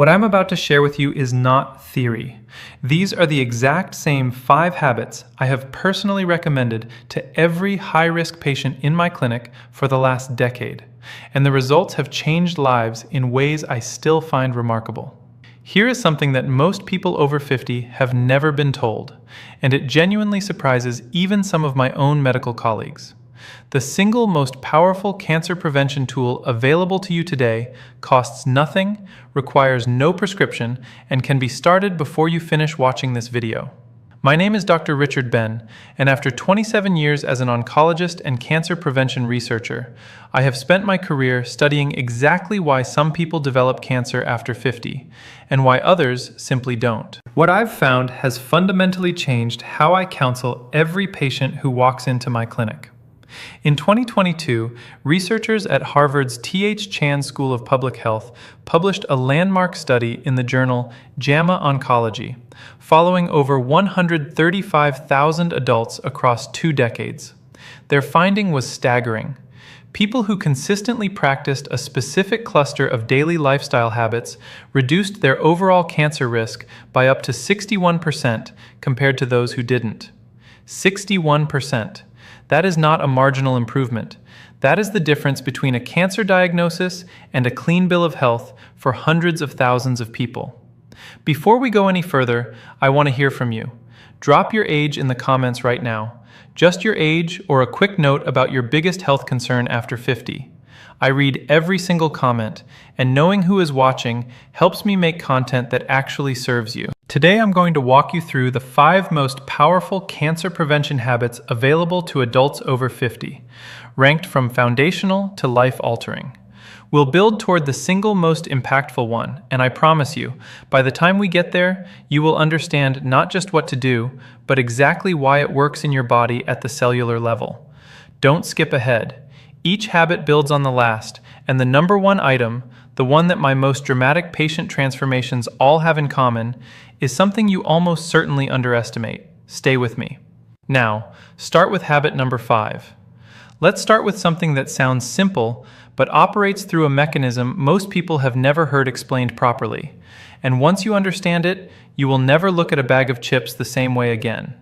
What I'm about to share with you is not theory. These are the exact same 5 habits I have personally recommended to every high-risk patient in my clinic for the last decade, and the results have changed lives in ways I still find remarkable. Here is something that most people over 50 have never been told, and it genuinely surprises even some of my own medical colleagues. The single most powerful cancer prevention tool available to you today costs nothing, requires no prescription, and can be started before you finish watching this video. My name is Dr. Richard Ben, and after 27 years as an oncologist and cancer prevention researcher, I have spent my career studying exactly why some people develop cancer after 50, and why others simply don't. What I've found has fundamentally changed how I counsel every patient who walks into my clinic. In 2022, researchers at Harvard's T.H. Chan School of Public Health published a landmark study in the journal JAMA Oncology, following over 135,000 adults across 2 decades. Their finding was staggering. People who consistently practiced a specific cluster of daily lifestyle habits reduced their overall cancer risk by up to 61% compared to those who didn't. 61%. That is not a marginal improvement. That is the difference between a cancer diagnosis and a clean bill of health for hundreds of thousands of people. Before we go any further, I want to hear from you. Drop your age in the comments right now. Just your age or a quick note about your biggest health concern after 50. I read every single comment, and knowing who is watching helps me make content that actually serves you. Today I'm going to walk you through the 5 most powerful cancer prevention habits available to adults over 50, ranked from foundational to life-altering. We'll build toward the single most impactful one, and I promise you, by the time we get there, you will understand not just what to do, but exactly why it works in your body at the cellular level. Don't skip ahead. Each habit builds on the last, and the number 1 item, the one that my most dramatic patient transformations all have in common, is something you almost certainly underestimate. Stay with me. Now, start with habit number 5. Let's start with something that sounds simple, but operates through a mechanism most people have never heard explained properly. And once you understand it, you will never look at a bag of chips the same way again.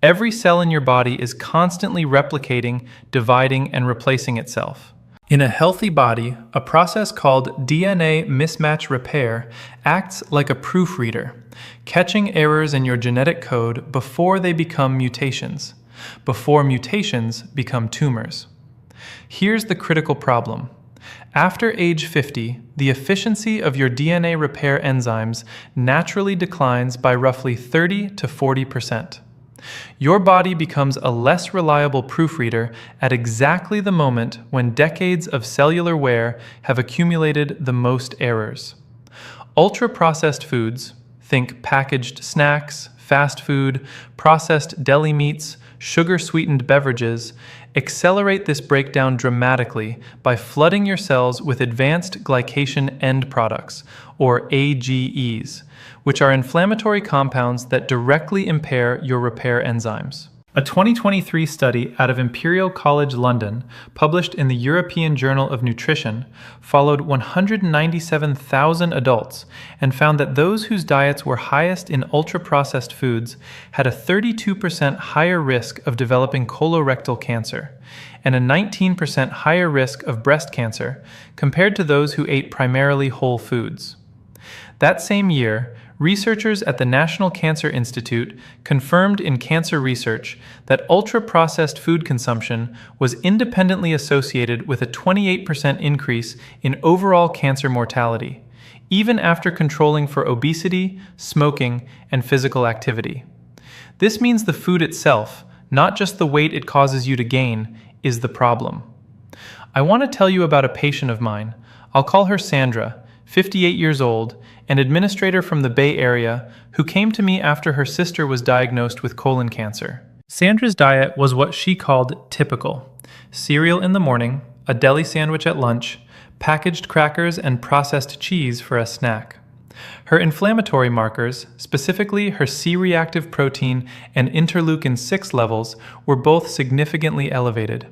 Every cell in your body is constantly replicating, dividing, and replacing itself. In a healthy body, a process called DNA mismatch repair acts like a proofreader, catching errors in your genetic code before they become mutations, before mutations become tumors. Here's the critical problem. After age 50, the efficiency of your DNA repair enzymes naturally declines by roughly 30 to 40%. Your body becomes a less reliable proofreader at exactly the moment when decades of cellular wear have accumulated the most errors. Ultra-processed foods, think packaged snacks, fast food, processed deli meats, sugar-sweetened beverages, accelerate this breakdown dramatically by flooding your cells with advanced glycation end products, or AGEs, which are inflammatory compounds that directly impair your repair enzymes. A 2023 study out of Imperial College London, published in the European Journal of Nutrition, followed 197,000 adults and found that those whose diets were highest in ultra-processed foods had a 32% higher risk of developing colorectal cancer and a 19% higher risk of breast cancer compared to those who ate primarily whole foods. That same year, researchers at the National Cancer Institute confirmed in Cancer Research that ultra-processed food consumption was independently associated with a 28% increase in overall cancer mortality, even after controlling for obesity, smoking, and physical activity. This means the food itself, not just the weight it causes you to gain, is the problem. I want to tell you about a patient of mine. I'll call her Sandra, 58 years old, an administrator from the Bay Area, who came to me after her sister was diagnosed with colon cancer. Sandra's diet was what she called typical: cereal in the morning, a deli sandwich at lunch, packaged crackers and processed cheese for a snack. Her inflammatory markers, specifically her C-reactive protein and interleukin-6 levels, were both significantly elevated.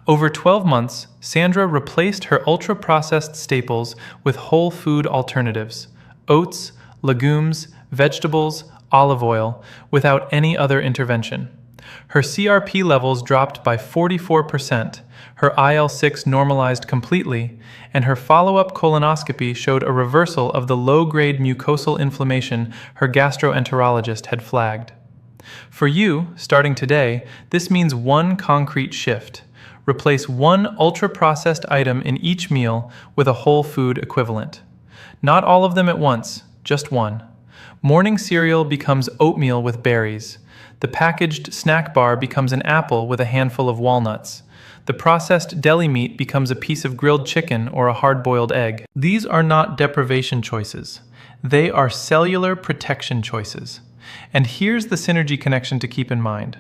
Over 12 months, Sandra replaced her ultra-processed staples with whole food alternatives, oats, legumes, vegetables, olive oil, without any other intervention. Her CRP levels dropped by 44%, her IL-6 normalized completely, and her follow-up colonoscopy showed a reversal of the low-grade mucosal inflammation her gastroenterologist had flagged. For you, starting today, this means one concrete shift. Replace one ultra-processed item in each meal with a whole food equivalent. Not all of them at once, just one. Morning cereal becomes oatmeal with berries. The packaged snack bar becomes an apple with a handful of walnuts. The processed deli meat becomes a piece of grilled chicken or a hard-boiled egg. These are not deprivation choices. They are cellular protection choices. And here's the synergy connection to keep in mind.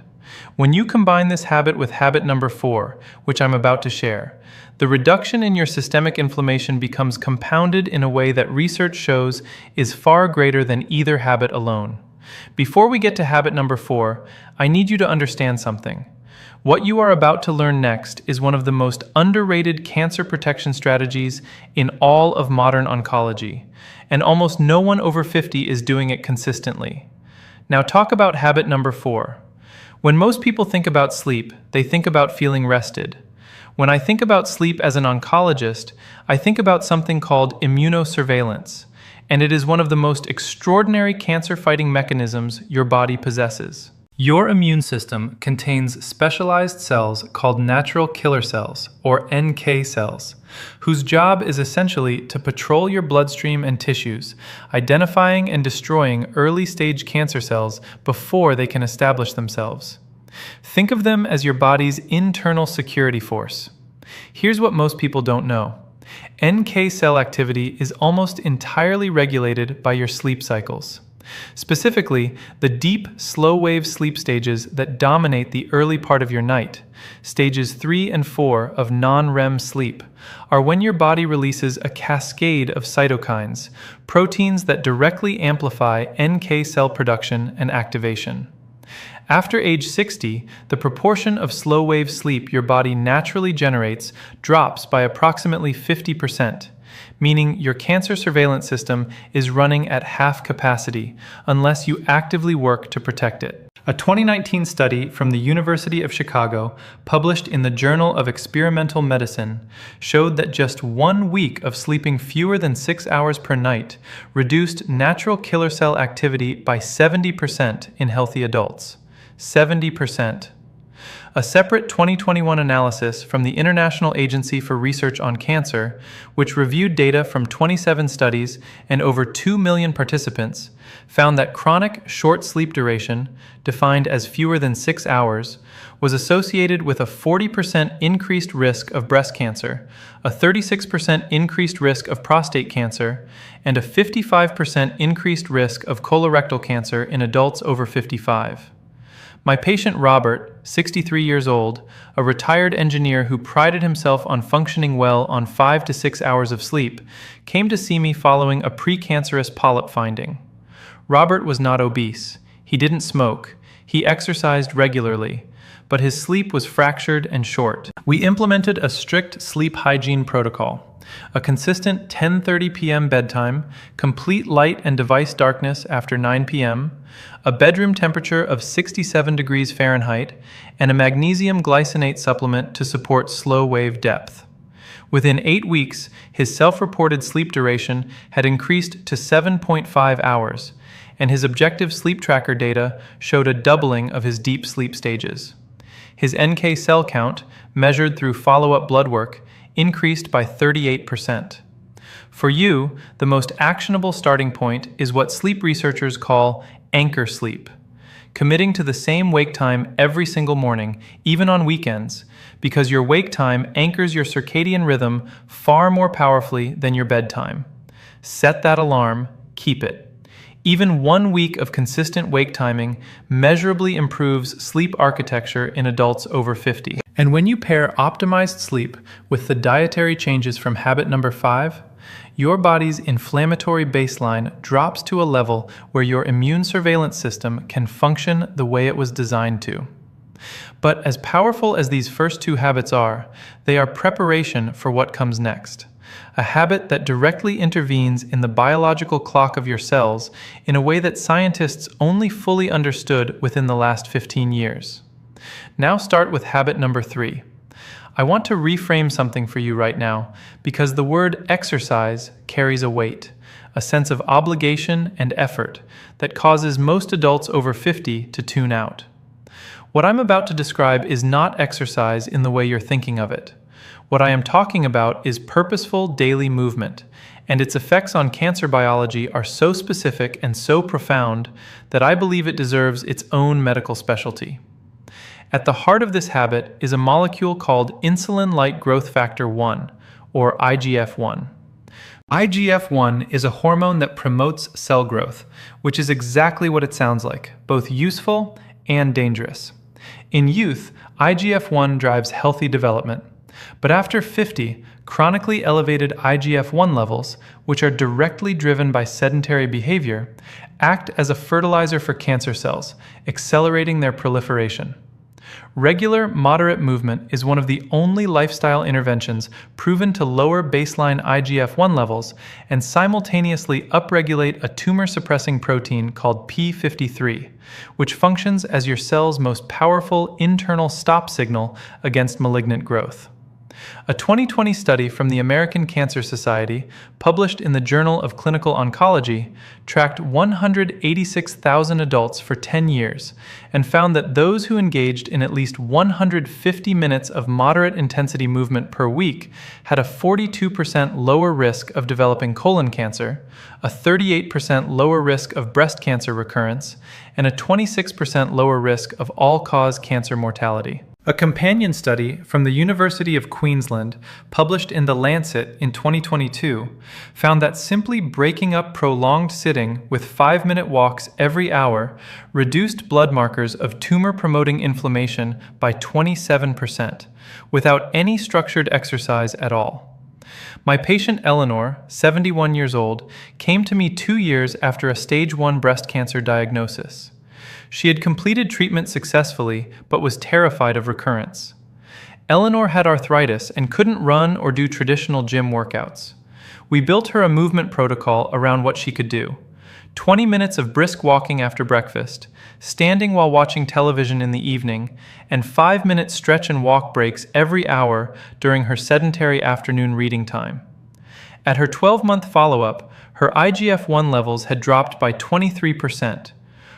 When you combine this habit with habit number 4, which I'm about to share, the reduction in your systemic inflammation becomes compounded in a way that research shows is far greater than either habit alone. Before we get to habit number 4, I need you to understand something. What you are about to learn next is one of the most underrated cancer protection strategies in all of modern oncology, and almost no one over 50 is doing it consistently. Now talk about habit number 4. When most people think about sleep, they think about feeling rested. When I think about sleep as an oncologist, I think about something called immunosurveillance, and it is one of the most extraordinary cancer-fighting mechanisms your body possesses. Your immune system contains specialized cells called natural killer cells, or NK cells, whose job is essentially to patrol your bloodstream and tissues, identifying and destroying early-stage cancer cells before they can establish themselves. Think of them as your body's internal security force. Here's what most people don't know. NK cell activity is almost entirely regulated by your sleep cycles. Specifically, the deep, slow-wave sleep stages that dominate the early part of your night, stages 3 and 4 of non-REM sleep, are when your body releases a cascade of cytokines, proteins that directly amplify NK cell production and activation. After age 60, the proportion of slow-wave sleep your body naturally generates drops by approximately 50%. Meaning your cancer surveillance system is running at half capacity unless you actively work to protect it. A 2019 study from the University of Chicago, published in the Journal of Experimental Medicine, showed that just 1 week of sleeping fewer than 6 hours per night reduced natural killer cell activity by 70% in healthy adults. 70%. A separate 2021 analysis from the International Agency for Research on Cancer, which reviewed data from 27 studies and over 2 million participants, found that chronic short sleep duration, defined as fewer than 6 hours, was associated with a 40% increased risk of breast cancer, a 36% increased risk of prostate cancer, and a 55% increased risk of colorectal cancer in adults over 55. My patient Robert, 63 years old, a retired engineer who prided himself on functioning well on 5 to 6 hours of sleep, came to see me following a precancerous polyp finding. Robert was not obese. He didn't smoke. He exercised regularly, but his sleep was fractured and short. We implemented a strict sleep hygiene protocol. A consistent 10:30 p.m. bedtime, complete light and device darkness after 9 p.m., a bedroom temperature of 67 degrees Fahrenheit, and a magnesium glycinate supplement to support slow-wave depth. Within 8 weeks, his self-reported sleep duration had increased to 7.5 hours, and his objective sleep tracker data showed a doubling of his deep sleep stages. His NK cell count, measured through follow-up blood work, increased by 38%. For you, the most actionable starting point is what sleep researchers call anchor sleep, committing to the same wake time every single morning, even on weekends, because your wake time anchors your circadian rhythm far more powerfully than your bedtime. Set that alarm, keep it. Even 1 week of consistent wake timing measurably improves sleep architecture in adults over 50. And when you pair optimized sleep with the dietary changes from habit number 5, your body's inflammatory baseline drops to a level where your immune surveillance system can function the way it was designed to. But as powerful as these first 2 habits are, they are preparation for what comes next. a habit that directly intervenes in the biological clock of your cells in a way that scientists only fully understood within the last 15 years. Now start with habit number 3. I want to reframe something for you right now because the word exercise carries a weight, a sense of obligation and effort that causes most adults over 50 to tune out. What I'm about to describe is not exercise in the way you're thinking of it. What I am talking about is purposeful daily movement, and its effects on cancer biology are so specific and so profound that I believe it deserves its own medical specialty. At the heart of this habit is a molecule called insulin-like growth factor 1, or IGF-1. IGF-1 is a hormone that promotes cell growth, which is exactly what it sounds like, both useful and dangerous. In youth, IGF-1 drives healthy development, but after 50, chronically elevated IGF-1 levels, which are directly driven by sedentary behavior, act as a fertilizer for cancer cells, accelerating their proliferation. Regular, moderate movement is one of the only lifestyle interventions proven to lower baseline IGF-1 levels and simultaneously upregulate a tumor-suppressing protein called p53, which functions as your cell's most powerful internal stop signal against malignant growth. A 2020 study from the American Cancer Society, published in the Journal of Clinical Oncology, tracked 186,000 adults for 10 years and found that those who engaged in at least 150 minutes of moderate intensity movement per week had a 42% lower risk of developing colon cancer, a 38% lower risk of breast cancer recurrence, and a 26% lower risk of all-cause cancer mortality. A companion study from the University of Queensland, published in The Lancet in 2022, found that simply breaking up prolonged sitting with 5-minute walks every hour reduced blood markers of tumor-promoting inflammation by 27%, without any structured exercise at all. My patient Eleanor, 71 years old, came to me 2 years after a stage 1 breast cancer diagnosis. She had completed treatment successfully, but was terrified of recurrence. Eleanor had arthritis and couldn't run or do traditional gym workouts. We built her a movement protocol around what she could do. 20 minutes of brisk walking after breakfast, standing while watching television in the evening, and 5-minute stretch and walk breaks every hour during her sedentary afternoon reading time. At her 12-month follow-up, her IGF-1 levels had dropped by 23%.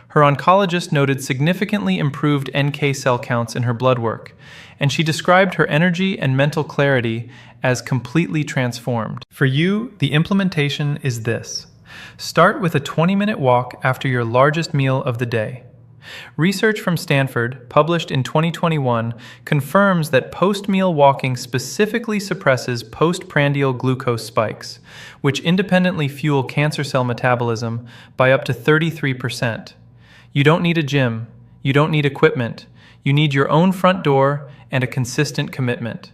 Her oncologist noted significantly improved NK cell counts in her blood work, and she described her energy and mental clarity as completely transformed. For you, the implementation is this. Start with a 20-minute walk after your largest meal of the day. Research from Stanford, published in 2021, confirms that post-meal walking specifically suppresses postprandial glucose spikes, which independently fuel cancer cell metabolism by up to 33%. You don't need a gym, you don't need equipment, you need your own front door and a consistent commitment.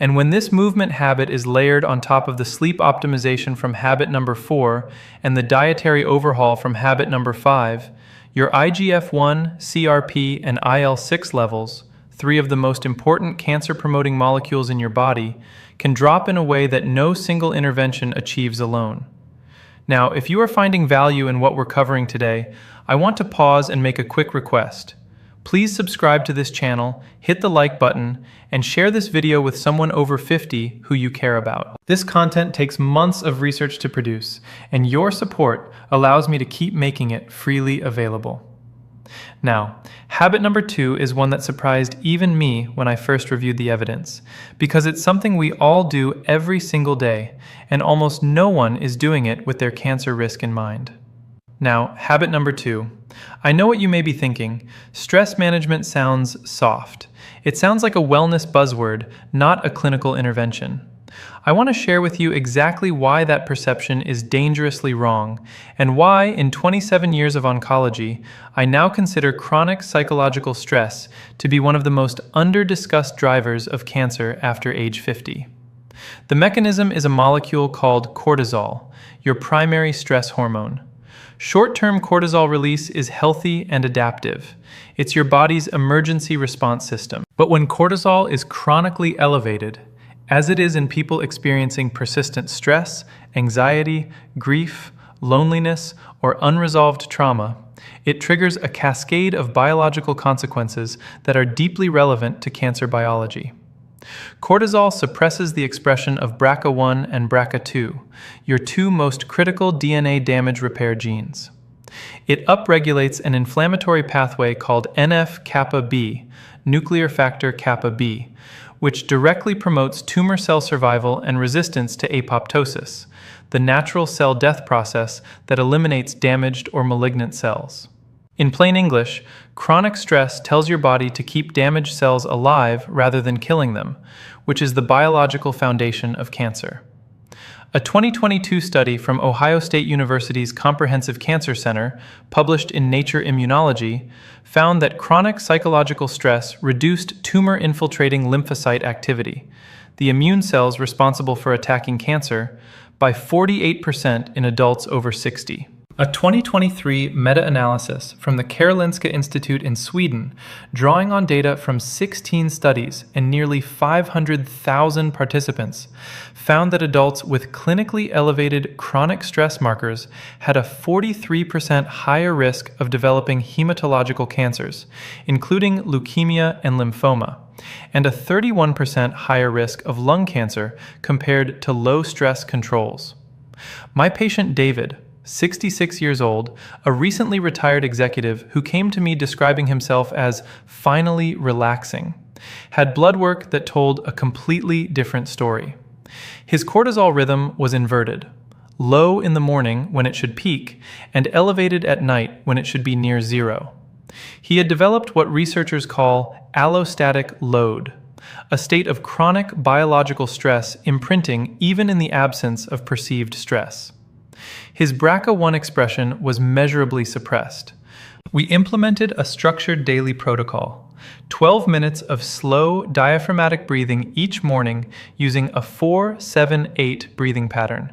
And when this movement habit is layered on top of the sleep optimization from habit number 4 and the dietary overhaul from habit number 5, your IGF-1, CRP, and IL-6 levels, 3 of the most important cancer-promoting molecules in your body, can drop in a way that no single intervention achieves alone. Now, if you are finding value in what we're covering today, I want to pause and make a quick request. Please subscribe to this channel, hit the like button, and share this video with someone over 50 who you care about. This content takes months of research to produce, and your support allows me to keep making it freely available. Now, habit number 2 is one that surprised even me when I first reviewed the evidence, because it's something we all do every single day, and almost no one is doing it with their cancer risk in mind. Now, habit number 2. I know what you may be thinking. Stress management sounds soft. It sounds like a wellness buzzword, not a clinical intervention. I want to share with you exactly why that perception is dangerously wrong, and why, in 27 years of oncology, I now consider chronic psychological stress to be one of the most under-discussed drivers of cancer after age 50. The mechanism is a molecule called cortisol, your primary stress hormone. Short-term cortisol release is healthy and adaptive. It's your body's emergency response system. But when cortisol is chronically elevated, as it is in people experiencing persistent stress, anxiety, grief, loneliness, or unresolved trauma. It triggers a cascade of biological consequences that are deeply relevant to cancer biology. Cortisol suppresses the expression of BRCA1 and BRCA2, your two most critical DNA damage repair genes. It upregulates an inflammatory pathway called NF-kappa B, nuclear factor kappa B, which directly promotes tumor cell survival and resistance to apoptosis, the natural cell death process that eliminates damaged or malignant cells. In plain English, chronic stress tells your body to keep damaged cells alive rather than killing them, which is the biological foundation of cancer. A 2022 study from Ohio State University's Comprehensive Cancer Center, published in Nature Immunology, found that chronic psychological stress reduced tumor-infiltrating lymphocyte activity, the immune cells responsible for attacking cancer, by 48% in adults over 60. A 2023 meta-analysis from the Karolinska Institute in Sweden, drawing on data from 16 studies and nearly 500,000 participants, found that adults with clinically elevated chronic stress markers had a 43% higher risk of developing hematological cancers, including leukemia and lymphoma, and a 31% higher risk of lung cancer compared to low-stress controls. My patient David, 66 years old, a recently retired executive who came to me describing himself as finally relaxing, had blood work that told a completely different story. His cortisol rhythm was inverted, low in the morning when it should peak, and elevated at night when it should be near zero. He had developed what researchers call allostatic load, a state of chronic biological stress imprinting even in the absence of perceived stress. His BRCA1 expression was measurably suppressed. We implemented a structured daily protocol, 12 minutes of slow diaphragmatic breathing each morning using a 4-7-8 breathing pattern,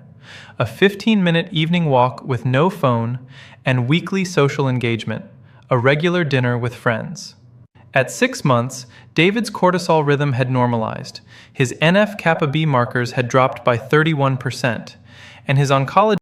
a 15-minute evening walk with no phone, and weekly social engagement, a regular dinner with friends. At 6 months, David's cortisol rhythm had normalized, his NF-kappa B markers had dropped by 31%, and his oncology